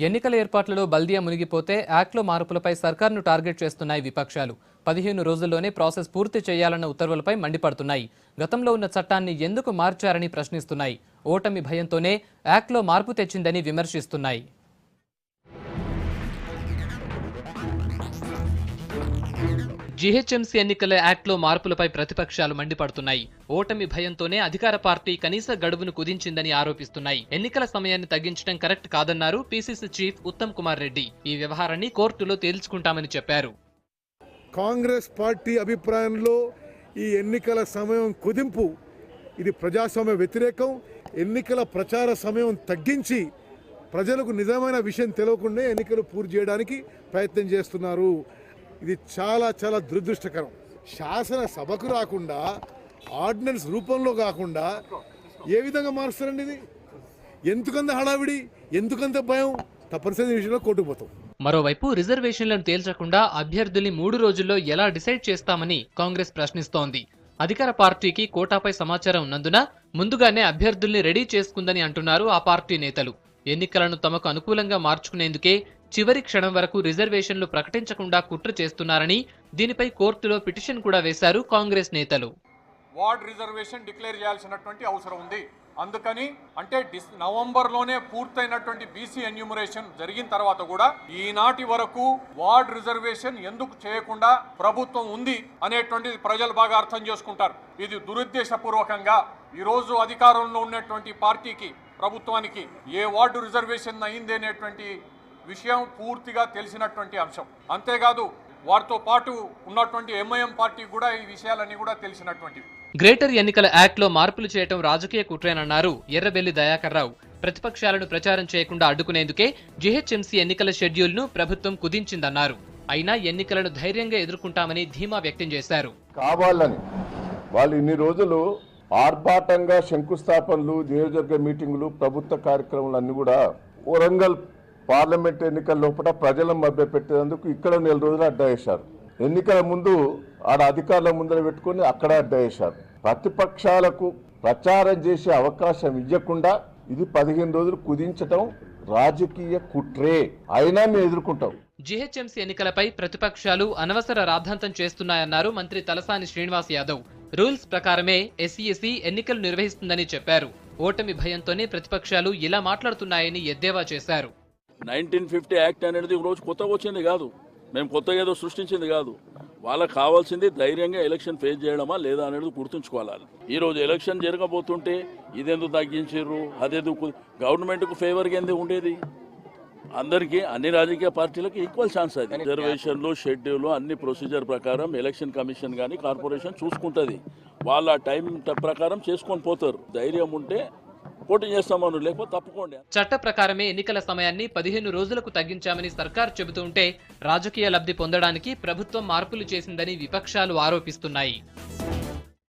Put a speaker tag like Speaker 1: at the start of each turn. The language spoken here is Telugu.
Speaker 1: ఎన్నికల ఏర్పాట్లలో బల్దియా మునిగిపోతే యాక్ట్లో మార్పులపై సర్కార్ను టార్గెట్ చేస్తున్నాయి విపక్షాలు. 15 రోజుల్లోనే ప్రాసెస్ పూర్తి చేయాలన్న ఉత్తర్వులపై మండిపడుతున్నాయి. గతంలో ఉన్న చట్టాన్ని ఎందుకు మార్చారని ప్రశ్నిస్తున్నాయి. ఓటమి భయంతోనే యాక్ట్లో మార్పు తెచ్చిందని విమర్శిస్తున్నాయి. జీహెచ్ఎంసీ ఎన్నికల యాక్ట్లో మార్పులపై ప్రతిపక్షాలు మండిపడుతున్నాయి. ఓటమి భయంతోనే అధికార పార్టీ కనీస గడువును కుదించిందని ఆరోపిస్తున్నాయి. ఎన్నికల సమయాన్ని తగ్గించడం కరెక్ట్ కాదన్నారు పీసీసీ చీఫ్ ఉత్తమ్ కుమార్ రెడ్డి. ఈ వ్యవహారాన్ని కోర్టులో తేల్చుకుంటామని చెప్పారు.
Speaker 2: కాంగ్రెస్ పార్టీ అభిప్రాయంలో ఈ ఎన్నికల సమయం కుదింపు ఇది ప్రజాస్వామ్య వ్యతిరేకం. ఎన్నికల ప్రచార సమయం తగ్గించి ప్రజలకు నిజమైన విషయం తెలియకుండా ఎన్నికలు పూర్తి చేయడానికి ప్రయత్నం చేస్తున్నారు. ఇది చాలా చాలా దురదృష్టకరం. శాసనసభకు రాకుండా ఆర్డినెన్స్ రూపంలో కాకుండా ఏ విధంగా మారుస్తారండి? ఇది ఎందుకంత హడావిడి, ఎందుకంత భయం? తప్పనిసరి విషయంలో కోర్టుకు పోతాం.
Speaker 1: మరోవైపు రిజర్వేషన్లను తేల్చకుండా అభ్యర్థుల్ని 3 రోజుల్లో ఎలా డిసైడ్ చేస్తామని కాంగ్రెస్ ప్రశ్నిస్తోంది. అధికార పార్టీకి కోటాపై సమాచారం ఉన్నందున ముందుగానే అభ్యర్థుల్ని రెడీ చేసుకుందని అంటున్నారు ఆ పార్టీ నేతలు. ఎన్నికలను తమకు అనుకూలంగా మార్చుకునేందుకే చివరి క్షణం వరకు రిజర్వేషన్లు ప్రకటించకుండా కుట్ర చేస్తున్నారని, దీనిపై కోర్టులో పిటిషన్ కూడా వేశారు కాంగ్రెస్ నేతలు.
Speaker 3: వార్డ్ రిజర్వేషన్ డిక్లేర్ చేయాల్సినటువంటి అవసరం ఉంది. అందుకని అంటే నవంబర్లోనే పూర్తయినటువంటి బీసీ ఎన్యూమరేషన్ జరిగిన తర్వాత కూడా ఈనాటి వరకు వార్డ్ రిజర్వేషన్ ఎందుకు చేయకుండా ప్రభుత్వం ఉంది అనేటువంటిది ప్రజలు బాగా అర్థం చేసుకుంటారు. ఇది దురుద్దేశపూర్వకంగా ఈరోజు అధికారంలో ఉన్నటువంటి పార్టీకి, ప్రభుత్వానికి ఏ వార్డు రిజర్వేషన్ అయింది అనేటువంటి విషయం పూర్తిగా తెలిసినటువంటి అంశం. అంతేకాదు వారితో పాటు ఉన్నటువంటి ఎంఐఎం పార్టీ కూడా ఈ విషయాలన్నీ కూడా తెలిసినటువంటివి.
Speaker 1: గ్రేటర్ ఎన్నికల యాక్ట్లో మార్పులు చేయటం రాజకీయ కుట్రేనన్నారు ఎర్రబెల్లి దయాకర్ రావు. ప్రతిపక్షాలను ప్రచారం చేయకుండా అడ్డుకునేందుకే జీహెచ్ఎంసీ ఎన్నికల షెడ్యూల్ను ప్రభుత్వం కుదించిందన్నారు. అయినా ఎన్నికలను ధైర్యంగా ఎదుర్కొంటామని ధీమా వ్యక్తం చేశారు.
Speaker 4: కావాలని వాళ్ళు ఇన్ని రోజులు ఆర్భాటంగా శంకుస్థాపనలు, నియోజకవర్గ మీటింగులు, ప్రభుత్వ కార్యక్రమాలు అన్ని కూడా వరంగల్ పార్లమెంట్ ఎన్నికల లోపల ప్రజలను మభ్యపెట్టేందుకు ఇక్కడ 4 రోజులు అడ్డా వేశారు. ఎన్నికల ముందు ఆడ అధికారుల ముందర పెట్టుకుని అక్కడ అడ్డా వేశారు. ప్రతిపక్షాలకు ప్రచారం చేసే అవకాశం ఇవ్వకుండా ఇది 15 రోజులు కుదించడం రాజకీయ కుట్రే. అయినా మేము ఎదుర్కొంటాం.
Speaker 1: జీహెచ్ఎంసీ ఎన్నికలపై ప్రతిపక్షాలు అనవసర రాద్ధాంతం చేస్తున్నాయన్నారు మంత్రి తలసాని శ్రీనివాస్ యాదవ్. రూల్స్ ప్రకారమే ఎస్ఈసీ ఎన్నికలు నిర్వహిస్తుందని చెప్పారు. ఓటమి భయంతోనే ప్రతిపక్షాలు ఇలా మాట్లాడుతున్నాయని ఎద్దేవా చేశారు.
Speaker 5: 1950 యాక్ట్ అనేది రోజు కొత్తగా వచ్చింది కాదు, మేము కొత్తగా ఏదో సృష్టించింది కాదు. వాళ్ళకి కావాల్సింది ధైర్యంగా ఎలక్షన్ ఫేస్ చేయడమా లేదా అనేది గుర్తుంచుకోవాలి. ఈరోజు ఎలక్షన్ జరగబోతుంటే ఇదెందుకు తగ్గించారు, అదెందుకు గవర్నమెంట్కు ఫేవర్గా ఎందుకు ఉండేది? అందరికీ అన్ని రాజకీయ పార్టీలకు ఈక్వల్ ఛాన్స్. అది రిజర్వేషన్లు, షెడ్యూల్ అన్ని ప్రొసీజర్ ప్రకారం ఎలక్షన్ కమిషన్ కానీ కార్పొరేషన్ చూసుకుంటుంది. వాళ్ళ టైం ప్రకారం చేసుకొని పోతారు. ధైర్యం ఉంటే పోటీ చేస్తామని, లేకపోతే తప్పుకోండి.
Speaker 1: చట్ట ప్రకారమే ఎన్నికల సమయాన్ని 15 రోజులకు తగ్గించామని సర్కార్ చెబుతుంటే రాజకీయ లబ్ధి పొందడానికి ప్రభుత్వం మార్పులు చేసిందని విపక్షాలు ఆరోపిస్తున్నాయి.